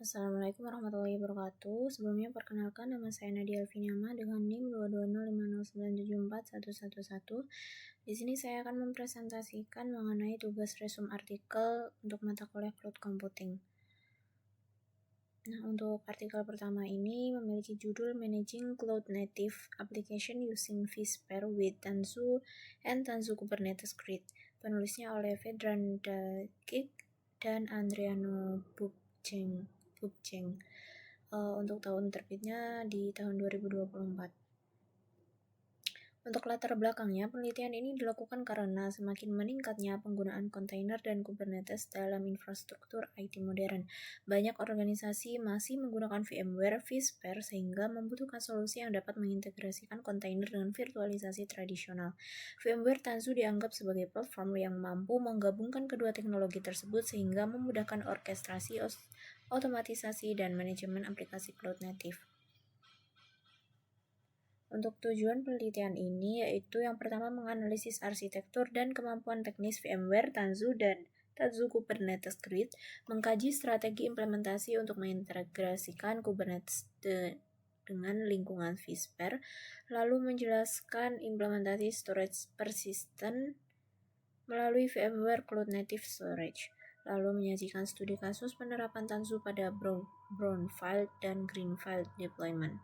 Assalamualaikum warahmatullahi wabarakatuh. Sebelumnya perkenalkan, nama saya Nadia Alvinama dengan NIM 22050941111. Di sini saya akan mempresentasikan mengenai tugas resume artikel untuk mata kuliah Cloud Computing. Nah, untuk artikel pertama ini memiliki judul Managing Cloud Native Application Using vSphere with Tanzu and Tanzu Kubernetes Grid. Penulisnya oleh Vedran Dagic dan Andriano Bubceng. Untuk tahun terbitnya di tahun 2024. Untuk latar belakangnya, penelitian ini dilakukan karena semakin meningkatnya penggunaan kontainer dan Kubernetes dalam infrastruktur IT modern. Banyak organisasi masih menggunakan VMware, vSphere, sehingga membutuhkan solusi yang dapat mengintegrasikan kontainer dengan virtualisasi tradisional. VMware Tanzu dianggap sebagai platform yang mampu menggabungkan kedua teknologi tersebut sehingga memudahkan orkestrasi, otomatisasi, dan manajemen aplikasi cloud native. Untuk tujuan penelitian ini yaitu yang pertama menganalisis arsitektur dan kemampuan teknis VMware, Tanzu, dan Tanzu Kubernetes Grid, mengkaji strategi implementasi untuk mengintegrasikan Kubernetes dengan lingkungan vSphere, lalu menjelaskan implementasi storage persistent melalui VMware Cloud Native Storage, lalu menyajikan studi kasus penerapan Tanzu pada brownfield dan greenfield deployment.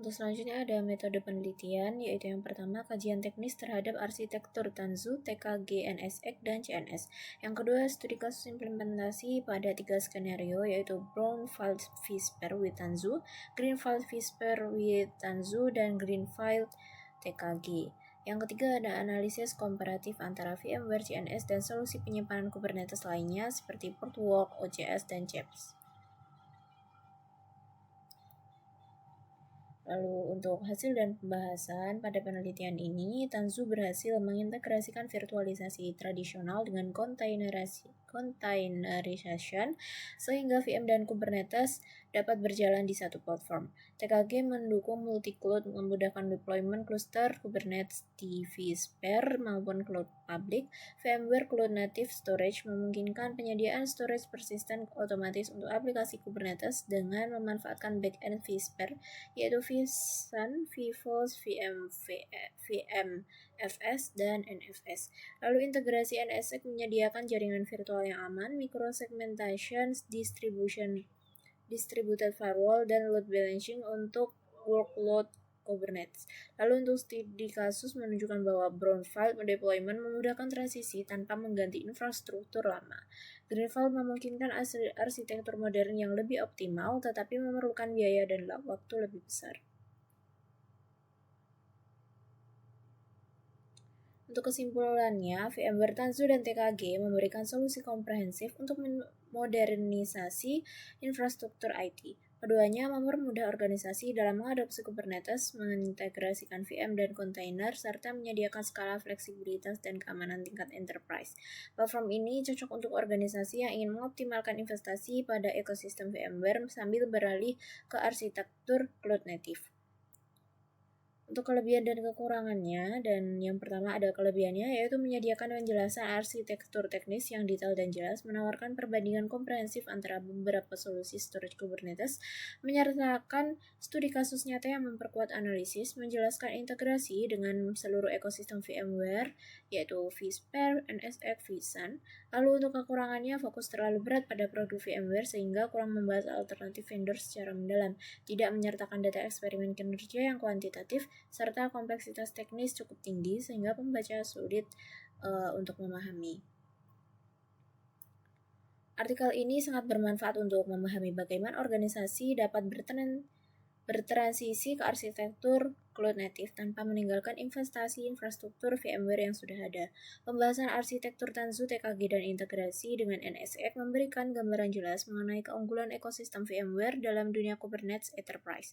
Untuk selanjutnya ada metode penelitian, yaitu yang pertama kajian teknis terhadap arsitektur Tanzu, TKG, NSX, dan CNS. Yang kedua studi kasus implementasi pada 3 skenario, yaitu brownfield vSphere with Tanzu, greenfield vSphere with Tanzu, dan greenfield TKG. Yang ketiga ada analisis komparatif antara VMware, CNS, dan solusi penyimpanan Kubernetes lainnya seperti Portworx, OCS, dan CHEPS. Lalu untuk hasil dan pembahasan pada penelitian ini, Tanzu berhasil mengintegrasikan virtualisasi tradisional dengan containerization sehingga VM dan Kubernetes dapat berjalan di satu platform. TKG mendukung multi-cloud, memudahkan deployment cluster Kubernetes di vSphere maupun cloud public. VMware Cloud Native Storage memungkinkan penyediaan storage persistent otomatis untuk aplikasi Kubernetes dengan memanfaatkan backend vSphere, yaitu vSAN, vForce, VMFS, dan NFS. Lalu integrasi NSX menyediakan jaringan virtual yang aman, microsegmentation, distributed firewall, dan load balancing untuk workload Kubernetes. Lalu untuk studi kasus menunjukkan bahwa brownfield deployment memudahkan transisi tanpa mengganti infrastruktur lama. Greenfield memungkinkan arsitektur modern yang lebih optimal tetapi memerlukan biaya dan waktu lebih besar. Untuk kesimpulannya, VMware Tanzu dan TKG memberikan solusi komprehensif untuk modernisasi infrastruktur IT. Keduanya mempermudah organisasi dalam mengadopsi Kubernetes, mengintegrasikan VM dan kontainer, serta menyediakan skala fleksibilitas dan keamanan tingkat enterprise. Platform ini cocok untuk organisasi yang ingin mengoptimalkan investasi pada ekosistem VMware sambil beralih ke arsitektur cloud native. Untuk kelebihan dan kekurangannya, dan yang pertama ada kelebihannya yaitu menyediakan penjelasan arsitektur teknis yang detail dan jelas, menawarkan perbandingan komprehensif antara beberapa solusi storage Kubernetes, menyertakan studi kasus nyata yang memperkuat analisis, menjelaskan integrasi dengan seluruh ekosistem VMware, yaitu vSphere, NSX, vSAN. Lalu untuk kekurangannya, fokus terlalu berat pada produk VMware sehingga kurang membahas alternatif vendor secara mendalam, tidak menyertakan data eksperimen kinerja yang kuantitatif, serta kompleksitas teknis cukup tinggi sehingga pembaca sulit untuk memahami. Artikel ini sangat bermanfaat untuk memahami bagaimana organisasi dapat bertransisi ke arsitektur cloud native tanpa meninggalkan investasi infrastruktur VMware yang sudah ada. Pembahasan arsitektur Tanzu, TKG, dan integrasi dengan NSX memberikan gambaran jelas mengenai keunggulan ekosistem VMware dalam dunia Kubernetes Enterprise.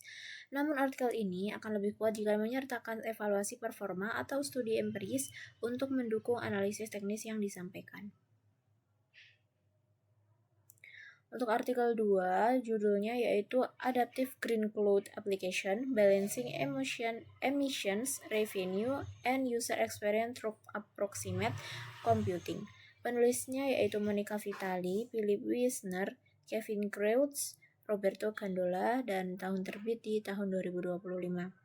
Namun artikel ini akan lebih kuat jika menyertakan evaluasi performa atau studi empiris untuk mendukung analisis teknis yang disampaikan. Untuk artikel 2, judulnya yaitu Adaptive Green Cloud Application, Balancing Emissions, Revenue, and User Experience Through Approximate Computing. Penulisnya yaitu Monica Vitali, Philip Wisner, Kevin Kreutz, Roberto Gandola, dan tahun terbit di tahun 2025.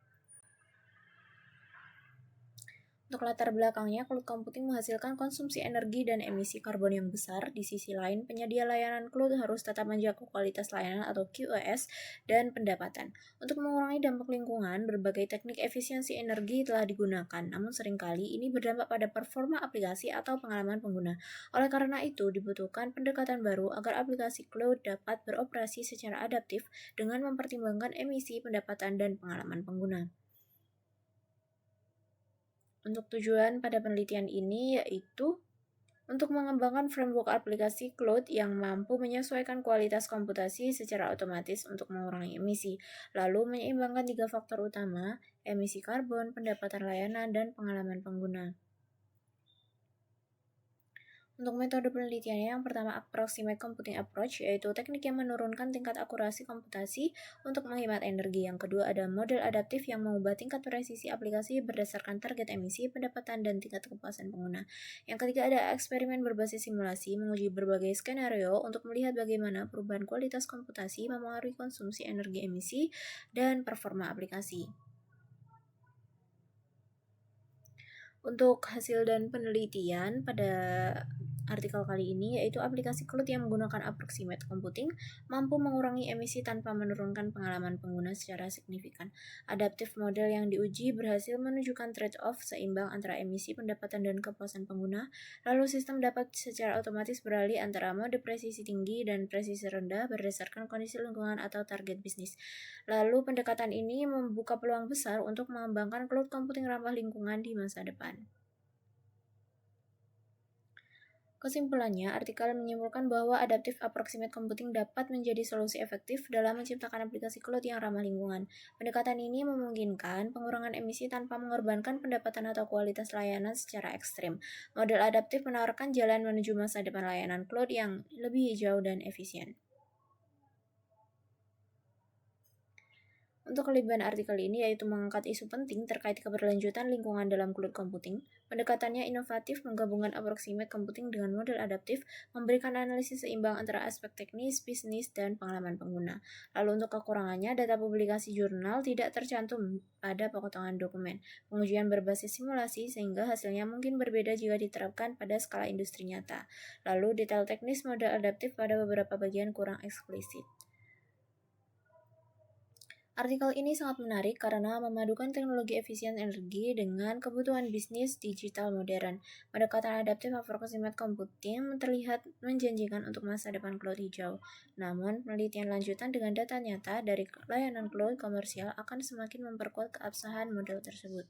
Untuk latar belakangnya, cloud computing menghasilkan konsumsi energi dan emisi karbon yang besar. Di sisi lain, penyedia layanan cloud harus tetap menjaga kualitas layanan atau QoS dan pendapatan. Untuk mengurangi dampak lingkungan, berbagai teknik efisiensi energi telah digunakan, namun seringkali ini berdampak pada performa aplikasi atau pengalaman pengguna. Oleh karena itu, dibutuhkan pendekatan baru agar aplikasi cloud dapat beroperasi secara adaptif dengan mempertimbangkan emisi, pendapatan, dan pengalaman pengguna. Untuk tujuan pada penelitian ini yaitu untuk mengembangkan framework aplikasi cloud yang mampu menyesuaikan kualitas komputasi secara otomatis untuk mengurangi emisi, lalu menyeimbangkan 3 faktor utama, emisi karbon, pendapatan layanan, dan pengalaman pengguna. Untuk metode penelitiannya, yang pertama approximate computing approach, yaitu teknik yang menurunkan tingkat akurasi komputasi untuk menghemat energi. Yang kedua ada model adaptif yang mengubah tingkat presisi aplikasi berdasarkan target emisi, pendapatan, dan tingkat kepuasan pengguna. Yang ketiga ada eksperimen berbasis simulasi, menguji berbagai skenario untuk melihat bagaimana perubahan kualitas komputasi mempengaruhi konsumsi energi emisi dan performa aplikasi. Untuk hasil dan penelitian pada artikel kali ini yaitu aplikasi cloud yang menggunakan approximate computing mampu mengurangi emisi tanpa menurunkan pengalaman pengguna secara signifikan. Adaptive model yang diuji berhasil menunjukkan trade-off seimbang antara emisi, pendapatan, dan kepuasan pengguna. Lalu sistem dapat secara otomatis beralih antara mode presisi tinggi dan presisi rendah berdasarkan kondisi lingkungan atau target bisnis. Lalu pendekatan ini membuka peluang besar untuk mengembangkan cloud computing ramah lingkungan di masa depan. Kesimpulannya, artikel menyimpulkan bahwa adaptive approximate computing dapat menjadi solusi efektif dalam menciptakan aplikasi cloud yang ramah lingkungan. Pendekatan ini memungkinkan pengurangan emisi tanpa mengorbankan pendapatan atau kualitas layanan secara ekstrim. Model adaptif menawarkan jalan menuju masa depan layanan cloud yang lebih hijau dan efisien. Untuk kelebihan artikel ini yaitu mengangkat isu penting terkait keberlanjutan lingkungan dalam cloud computing. Pendekatannya inovatif, menggabungkan approximate computing dengan model adaptif, memberikan analisis seimbang antara aspek teknis, bisnis, dan pengalaman pengguna. Lalu untuk kekurangannya, data publikasi jurnal tidak tercantum pada potongan dokumen. Pengujian berbasis simulasi sehingga hasilnya mungkin berbeda jika diterapkan pada skala industri nyata. Lalu detail teknis model adaptif pada beberapa bagian kurang eksplisit. Artikel ini sangat menarik karena memadukan teknologi efisien energi dengan kebutuhan bisnis digital modern. Pendekatan adaptif approximate computing terlihat menjanjikan untuk masa depan cloud hijau. Namun, penelitian lanjutan dengan data nyata dari layanan cloud komersial akan semakin memperkuat keabsahan model tersebut.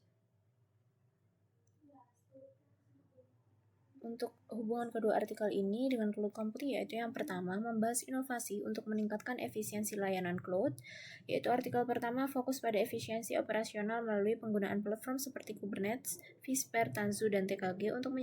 Untuk hubungan kedua artikel ini dengan cloud computing yaitu yang pertama membahas inovasi untuk meningkatkan efisiensi layanan cloud, yaitu artikel pertama fokus pada efisiensi operasional melalui penggunaan platform seperti Kubernetes, vSphere, Tanzu, dan TKG untuk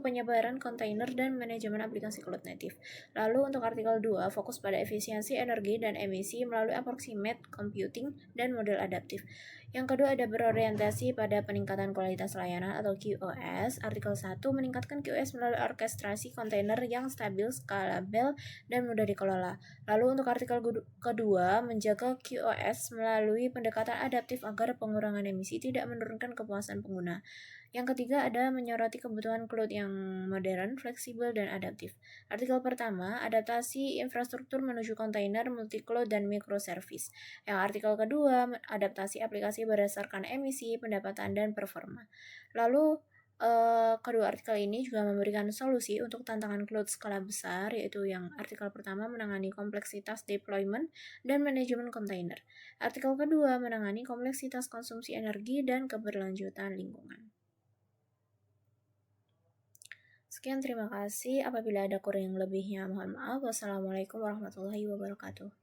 penyebaran kontainer dan manajemen aplikasi cloud native. Lalu untuk artikel 2 fokus pada efisiensi energi dan emisi melalui approximate computing dan model adaptif. Yang kedua ada berorientasi pada peningkatan kualitas layanan atau QoS. Artikel 1 meningkatkan QoS melalui orkestrasi kontainer yang stabil, skalabel, dan mudah dikelola. Lalu untuk artikel kedua menjaga QoS melalui pendekatan adaptif agar pengurangan emisi tidak menurunkan kepuasan pengguna. Yang ketiga ada menyoroti kebutuhan cloud yang modern, fleksibel, dan adaptif. Artikel pertama, adaptasi infrastruktur menuju kontainer, multi-cloud, dan microservice. Yang artikel kedua, adaptasi aplikasi berdasarkan emisi, pendapatan, dan performa. Lalu, kedua artikel ini juga memberikan solusi untuk tantangan cloud skala besar, yaitu yang artikel pertama menangani kompleksitas deployment dan manajemen kontainer. Artikel kedua menangani kompleksitas konsumsi energi dan keberlanjutan lingkungan. Sekian, terima kasih. Apabila ada kurang lebihnya, mohon maaf. Wassalamualaikum warahmatullahi wabarakatuh.